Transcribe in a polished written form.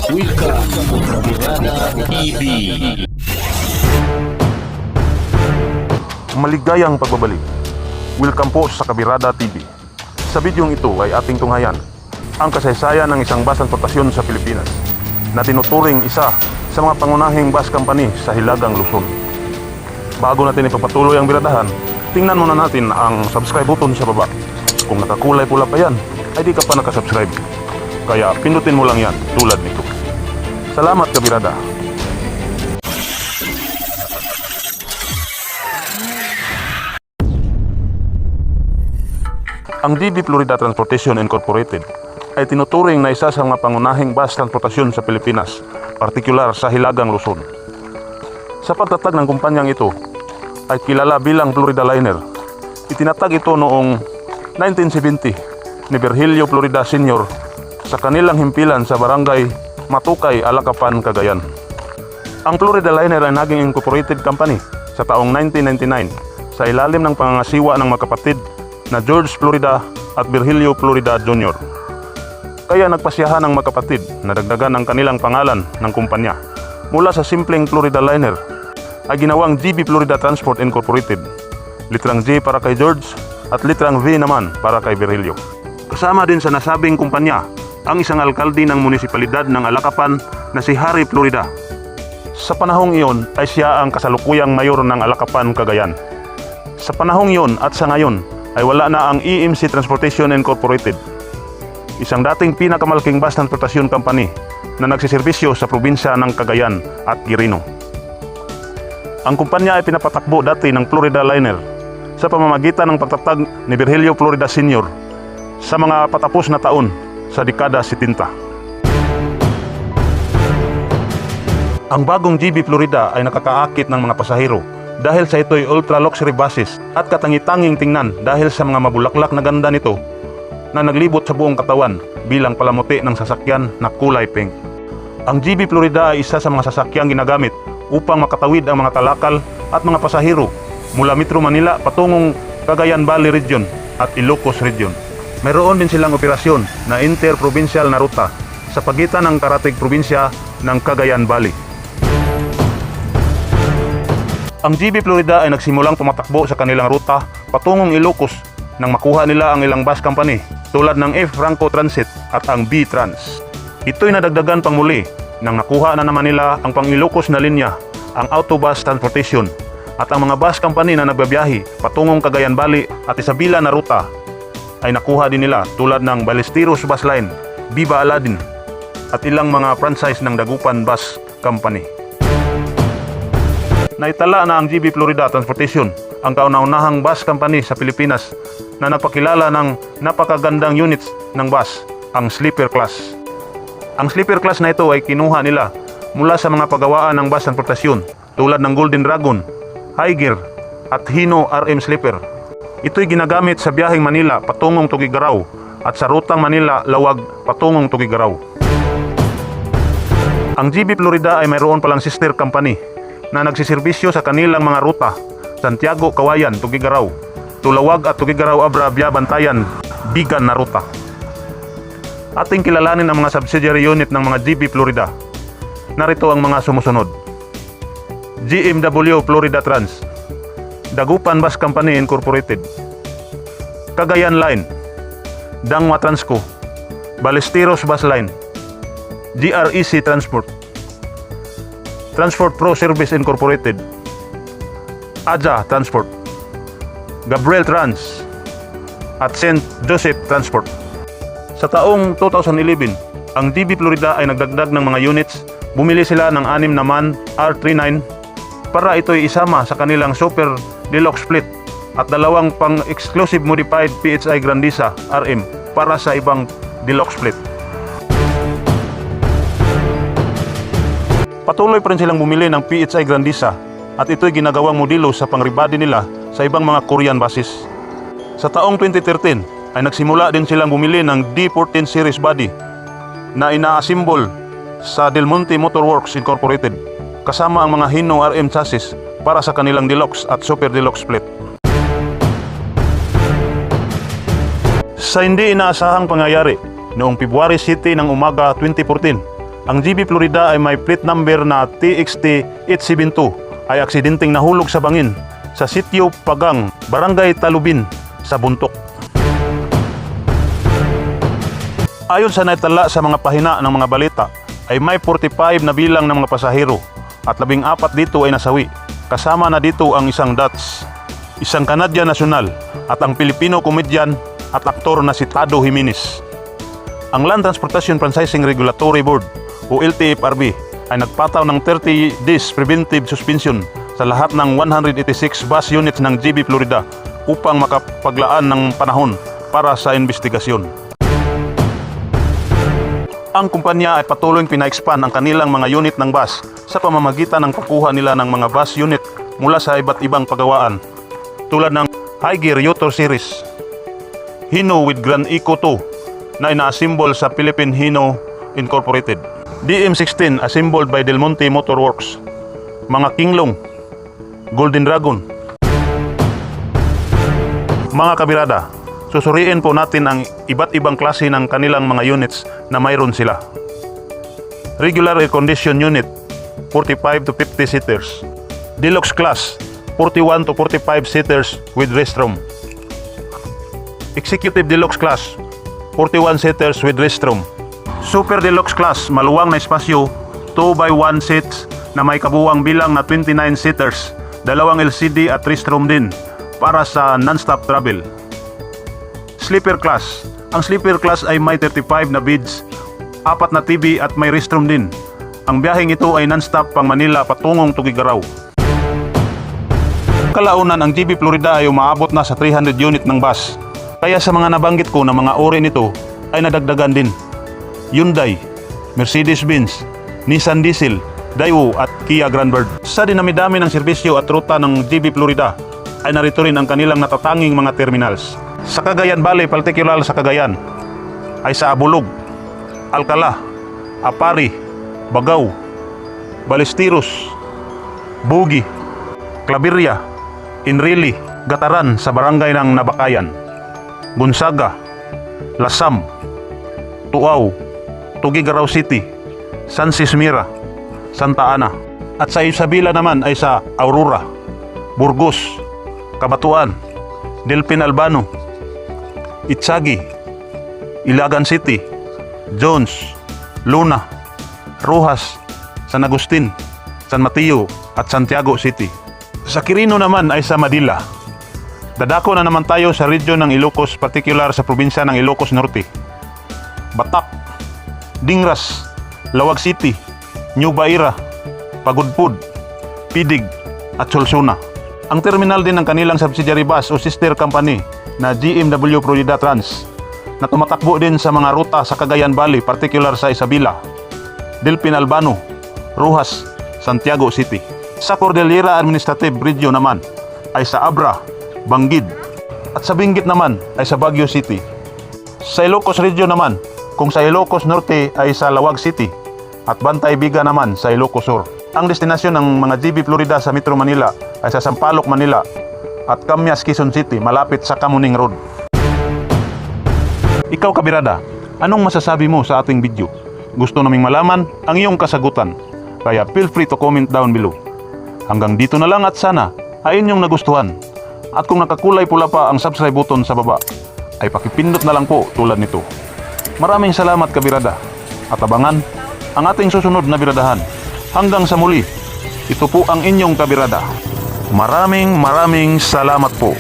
Welcome to Kabirada TV. Maligayang pagbabalik. Welcome po sa Kabirada TV. Sa bidyong ito ay ating tunghayan ang kasaysayan ng isang bus transportasyon sa Pilipinas na tinuturing isa sa mga pangunahing bus company sa Hilagang Luzon. Bago natin ipagpatuloy ang biradahan, tingnan muna natin ang subscribe button sa baba. Kung nakakulay pula pa yan, ay di ka pa nakasubscribe. Kaya pindutin mo lang yan tulad nito. Salamat Kabirada. Ang DB Florida Transportation Incorporated ay tinuturing na isa sa mga pangunahing bus transportasyon sa Pilipinas, partikular sa Hilagang Luzon. Sa pagtatag ng kumpanyang ito ay kilala bilang Florida Liner. Itinatag ito noong 1970 ni Virgilio Florida Sr. sa kanilang himpilan sa barangay Matukay, Alakapan, Cagayan. Ang Florida Liner ay naging incorporated company sa taong 1999 sa ilalim ng pangangasiwa ng magkapatid na George Florida at Virgilio Florida Jr. Kaya nagpasyahan ng magkapatid na dagdagan ang kanilang pangalan ng kumpanya. Mula sa simpleng Florida Liner ay ginawang GB Florida Transport Incorporated. Litrang J para kay George at litrang V naman para kay Virgilio. Kasama din sa nasabing kumpanya ang isang alkalde ng munisipalidad ng Alakapan na si Harry Florida. Sa panahong iyon ay siya ang kasalukuyang mayor ng Alakapan, Cagayan. Sa panahong iyon at sa ngayon ay wala na ang EMC Transportation Incorporated, isang dating pinakamalaking bus transportation company na nagsiservisyo sa probinsya ng Cagayan at Quirino. Ang kumpanya ay pinapatakbo dati ng Florida Liner sa pamamagitan ng pagtatag ni Virgilio Florida Sr. sa mga patapos na taon sa dekada 70. Ang bagong GB Florida ay nakakaakit ng mga pasahero dahil sa ito'y ultra luxury buses at katangi-tanging tingnan dahil sa mga mabulaklak na ganda nito na naglibot sa buong katawan bilang palamuti ng sasakyan na kulay pink. Ang GB Florida ay isa sa mga sasakyang ginagamit upang makatawid ang mga kalakal at mga pasahero mula Metro Manila patungong Cagayan Valley Region at Ilocos Region. Mayroon din silang operasyon na interprovincial na ruta sa pagitan ng karatig probinsya ng Cagayan Valley. Ang GB Florida ay nagsimulang tumatakbo sa kanilang ruta patungong Ilocos nang makuha nila ang ilang bus company tulad ng F. Franco Transit at ang B-Trans. Ito'y nadagdagan pang muli nang nakuha na naman nila ang pang-Ilocos na linya, ang Autobus Transportation at ang mga bus company na nagbabiyahe patungong Cagayan Valley at Isabela na ruta ay nakuha din nila tulad ng Ballesteros Bus Line, Viva Aladdin at ilang mga franchise ng Dagupan Bus Company. Naitala na ang GB Florida Transportation, ang kauna-unahang bus company sa Pilipinas na napakilala ng napakagandang units ng bus, ang sleeper class. Ang sleeper class na ito ay kinuha nila mula sa mga pagawaan ng bus transportasyon tulad ng Golden Dragon, Higer at Hino RM Sleeper. Ito'y ginagamit sa biyaheng Manila patungong Tugigaraw at sa rutang Manila Lawag patungong Tugigaraw. Ang GB Florida ay mayroon palang sister company na nagsiservisyo sa kanilang mga ruta Santiago, Kawayan, Tugigaraw, Tulawag at Tugigaraw, Abra, Bia, Bantayan, Bigan na ruta. Ating kilalanin ang mga subsidiary unit ng mga GB Florida. Narito ang mga sumusunod: GMW Florida Trans, Dagupan Bus Company Incorporated, Cagayan Line, Dangwa Transco, Ballesteros Bus Line, GREC Transport, Transport Pro Service Incorporated, Aja Transport, Gabriel Trans, at St. Joseph Transport. Sa taong 2011, ang DB Florida ay nagdagdag ng mga units. Bumili sila ng 6 na MAN R39 para ito'y isama sa kanilang Super Deluxe Split at 2 pang-exclusive modified PHI Grandisa RM para sa ibang Deluxe Split. Patuloy pa rin silang bumili ng PHI Grandisa at ito'y ginagawang modelo sa pangribody nila sa ibang mga Korean buses. Sa taong 2013 ay nagsimula din silang bumili ng D14 series body na ina-assemble sa Del Monte Motor Works Incorporated kasama ang mga Hino RM chassis para sa kanilang Deluxe at Super Deluxe Split. Sa hindi inaasahang pangyayari, noong February City ng umaga 2014, Ang GB Florida ay may plate number na TXT 872 ay aksidenteng nahulog sa bangin sa Sitio Pagang, Barangay Talubin sa Buntok. Ayon sa naitala sa mga pahina ng mga balita, ay may 45 na bilang ng mga pasahero at 14 dito ay nasawi. Kasama na dito ang isang Dutch, isang Canadian national at ang Pilipino comedian at aktor na si Tado Jimenez. Ang Land Transportation Franchising Regulatory Board o LTFRB ay nagpataw ng 30 days preventive suspension sa lahat ng 186 bus units ng GB Florida upang makapaglaan ng panahon para sa investigasyon. Ang kumpanya ay patuloy pina-expand ang kanilang mga unit ng bus sa pamamagitan ng pagkuha nila ng mga bus unit mula sa iba't ibang pagawaan tulad ng High Gear Yotor Series, Hino with Grand Eco 2 na ina-assemble sa Philippine Hino Incorporated, DM16 assembled by Del Monte Motor Works, mga Kinglong, Golden Dragon. Mga kabirada, susuriin po natin ang iba't ibang klase ng kanilang mga units na mayroon sila. Regular Air Condition Unit, 45 to 50 seaters. Deluxe Class, 41 to 45 seaters with restroom. Executive Deluxe Class, 41 seaters with restroom. Super Deluxe Class, maluwang na espasyo, 2x1 seats na may kabuuang bilang na 29 seaters, dalawang LCD at restroom din para sa non-stop travel. Sleeper Class, ang Sleeper Class ay may 35 na beds, 4 na TV at may restroom din. Ang biyaheng ito ay non-stop pang Manila patungong Tugigaraw. Kalaunan ang GB Florida ay umaabot na sa 300 unit ng bus. Kaya sa mga nabanggit ko na mga uri nito ay nadagdagan din. Hyundai, Mercedes-Benz, Nissan Diesel, Daewoo at Kia Grandbird. Sa dinami-dami ng serbisyo at ruta ng GB Florida ay narito rin ang kanilang natatanging mga terminals. Sa Cagayan Valley, particular sa Cagayan, ay sa Abulog, Alcala, Apari, Bagaw, Balesteros, Bugi, Claveria, Enrile, Gataran sa barangay ng Nabakayan, Gonzaga, Lasam, Tuaw, Tugigaraw City, San Sismira, Santa Ana. At sa Isabela naman ay sa Aurora, Burgos, Cabatuan, Delpin Albano, Itsagi, Ilagan City, Jones, Luna, Rojas, San Agustin, San Mateo at Santiago City. Sa Quirino naman ay sa Manila. Dadako na naman tayo sa region ng Ilocos, particular sa probinsya ng Ilocos Norte, Batak, Dingras, Lawag City, New Baira, Pagudpud, Pidig at Solsona. Ang terminal din ng kanilang subsidiary bus o sister company na GMW Florida Trans na tumatakbo din sa mga ruta sa Cagayan Valley, particular sa Isabela, Delpin Albano, Rojas, Santiago City. Sa Cordillera Administrative Region naman ay sa Abra, Banggid at sa Benguet naman ay sa Baguio City. Sa Ilocos Region naman, kung sa Ilocos Norte ay sa Lawag City at Bantay Biga naman sa Ilocos Sur. Ang destinasyon ng mga GB Florida sa Metro Manila ay sa Sampaloc, Manila at Camyas, Quezon City, malapit sa Kamuning Road. Ikaw kabirada, anong masasabi mo sa ating video? Gusto naming malaman ang iyong kasagutan, kaya feel free to comment down below. Hanggang dito na lang at sana ay inyong nagustuhan. At kung nakakulay pula pa ang subscribe button sa baba, ay pakipindot na lang po tulad nito. Maraming salamat kabirada at abangan ang ating susunod na biradahan. Hanggang sa muli, ito po ang inyong kabirada. Maraming salamat po.